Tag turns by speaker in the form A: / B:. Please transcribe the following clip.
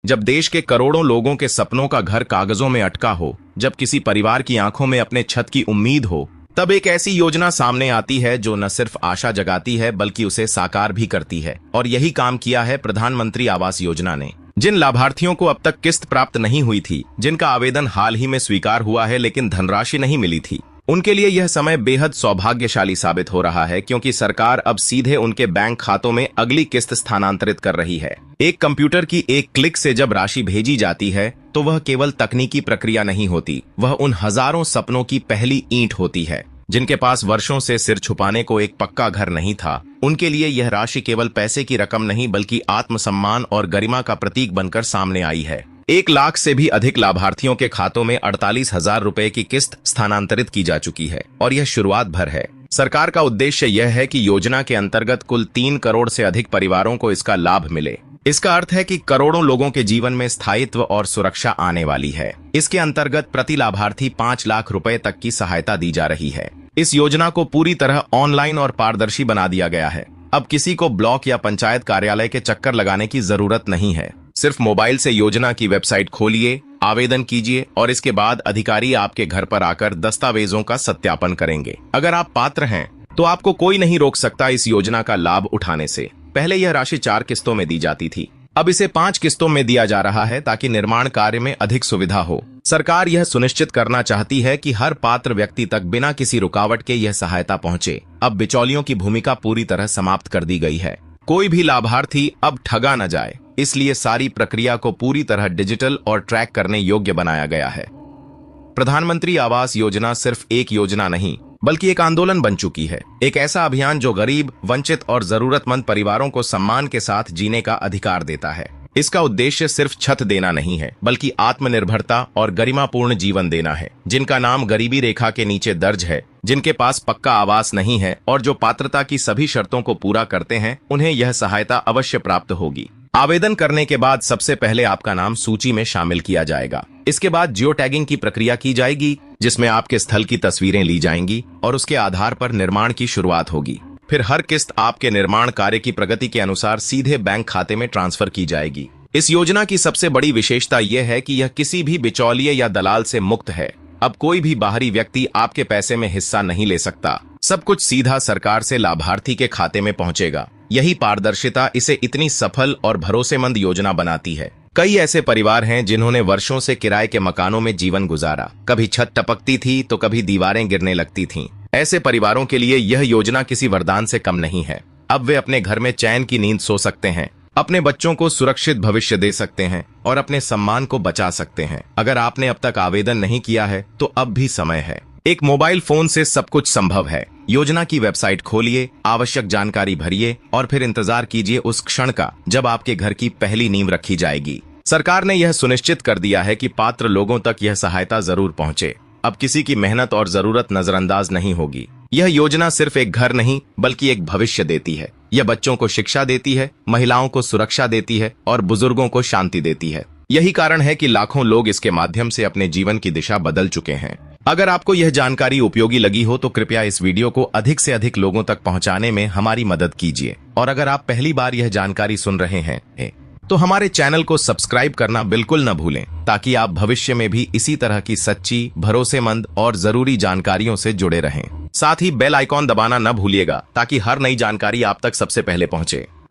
A: जब देश के करोड़ों लोगों के सपनों का घर कागजों में अटका हो, जब किसी परिवार की आंखों में अपने छत की उम्मीद हो, तब एक ऐसी योजना सामने आती है जो न सिर्फ आशा जगाती है बल्कि उसे साकार भी करती है। और यही काम किया है प्रधानमंत्री आवास योजना ने। जिन लाभार्थियों को अब तक किस्त प्राप्त नहीं हुई थी, जिनका आवेदन हाल ही में स्वीकार हुआ है लेकिन धनराशि नहीं मिली थी, उनके लिए यह समय बेहद सौभाग्यशाली साबित हो रहा है, क्योंकि सरकार अब सीधे उनके बैंक खातों में अगली किस्त स्थानांतरित कर रही है। एक कंप्यूटर की एक क्लिक से जब राशि भेजी जाती है तो वह केवल तकनीकी प्रक्रिया नहीं होती, वह उन हजारों सपनों की पहली ईंट होती है जिनके पास वर्षों से सिर छुपाने को एक पक्का घर नहीं था। उनके लिए यह राशि केवल पैसे की रकम नहीं बल्कि आत्मसम्मान और गरिमा का प्रतीक बनकर सामने आई है। 1 लाख से भी अधिक लाभार्थियों के खातों में 48,000 रुपए की किस्त स्थानांतरित की जा चुकी है और यह शुरुआत भर है। सरकार का उद्देश्य यह है कि योजना के अंतर्गत कुल 3 करोड़ से अधिक परिवारों को इसका लाभ मिले। इसका अर्थ है कि करोड़ों लोगों के जीवन में स्थायित्व और सुरक्षा आने वाली है। इसके अंतर्गत प्रति लाभार्थी 5 लाख रुपए तक की सहायता दी जा रही है। इस योजना को पूरी तरह ऑनलाइन और पारदर्शी बना दिया गया है। अब किसी को ब्लॉक या पंचायत कार्यालय के चक्कर लगाने की जरूरत नहीं है। सिर्फ मोबाइल से योजना की वेबसाइट खोलिए, आवेदन कीजिए और इसके बाद अधिकारी आपके घर पर आकर दस्तावेजों का सत्यापन करेंगे। अगर आप पात्र हैं तो आपको कोई नहीं रोक सकता इस योजना का लाभ उठाने से। पहले यह राशि 4 किस्तों में दी जाती थी, अब इसे 5 किस्तों में दिया जा रहा है ताकि निर्माण कार्य में अधिक सुविधा हो। सरकार यह सुनिश्चित करना चाहती है कि हर पात्र व्यक्ति तक बिना किसी रुकावट के यह सहायता पहुंचे। अब बिचौलियों की भूमिका पूरी तरह समाप्त कर दी गई है। कोई भी लाभार्थी अब ठगा न जाए, इसलिए सारी प्रक्रिया को पूरी तरह डिजिटल और ट्रैक करने योग्य बनाया गया है। प्रधानमंत्री आवास योजना सिर्फ एक योजना नहीं बल्कि एक आंदोलन बन चुकी है। एक ऐसा अभियान जो गरीब, वंचित और जरूरतमंद परिवारों को सम्मान के साथ जीने का अधिकार देता है। इसका उद्देश्य सिर्फ छत देना नहीं है बल्कि आत्मनिर्भरता और गरिमापूर्ण जीवन देना है। जिनका नाम गरीबी रेखा के नीचे दर्ज है, जिनके पास पक्का आवास नहीं है और जो पात्रता की सभी शर्तों को पूरा करते हैं, उन्हें यह सहायता अवश्य प्राप्त होगी। आवेदन करने के बाद सबसे पहले आपका नाम सूची में शामिल किया जाएगा। इसके बाद जियो टैगिंग की प्रक्रिया की जाएगी, जिसमें आपके स्थल की तस्वीरें ली जाएंगी और उसके आधार पर निर्माण की शुरुआत होगी। फिर हर किस्त आपके निर्माण कार्य की प्रगति के अनुसार सीधे बैंक खाते में ट्रांसफर की जाएगी। इस योजना की सबसे बड़ी विशेषता यह है कि यह किसी भी बिचौलिए या दलाल से मुक्त है। अब कोई भी बाहरी व्यक्ति आपके पैसे में हिस्सा नहीं ले सकता। सब कुछ सीधा सरकार से लाभार्थी के खाते में पहुंचेगा। यही पारदर्शिता इसे इतनी सफल और भरोसेमंद योजना बनाती है। कई ऐसे परिवार हैं जिन्होंने वर्षों से किराए के मकानों में जीवन गुजारा। कभी छत टपकती थी तो कभी दीवारें गिरने लगती थीं। ऐसे परिवारों के लिए यह योजना किसी वरदान से कम नहीं है। अब वे अपने घर में चैन की नींद सो सकते हैं, अपने बच्चों को सुरक्षित भविष्य दे सकते हैं और अपने सम्मान को बचा सकते हैं। अगर आपने अब तक आवेदन नहीं किया है तो अब भी समय है। एक मोबाइल फोन से सब कुछ संभव है। योजना की वेबसाइट खोलिए, आवश्यक जानकारी भरिए और फिर इंतजार कीजिए उस क्षण का जब आपके घर की पहली नींव रखी जाएगी। सरकार ने यह सुनिश्चित कर दिया है कि पात्र लोगों तक यह सहायता जरूर पहुंचे। अब किसी की मेहनत और जरूरत नजरअंदाज नहीं होगी। यह योजना सिर्फ एक घर नहीं बल्कि एक भविष्य देती है। यह बच्चों को शिक्षा देती है, महिलाओं को सुरक्षा देती है और बुजुर्गों को शांति देती है। यही कारण है कि लाखों लोग इसके माध्यम से अपने जीवन की दिशा बदल चुके हैं। अगर आपको यह जानकारी उपयोगी लगी हो तो कृपया इस वीडियो को अधिक से अधिक लोगों तक पहुंचाने में हमारी मदद कीजिए। और अगर आप पहली बार यह जानकारी सुन रहे हैं तो हमारे चैनल को सब्सक्राइब करना बिल्कुल न भूलें, ताकि आप भविष्य में भी इसी तरह की सच्ची, भरोसेमंद और जरूरी जानकारियों से जुड़े रहें। साथ ही बेल आइकॉन दबाना न भूलिएगा ताकि हर नई जानकारी आप तक सबसे पहले पहुंचे।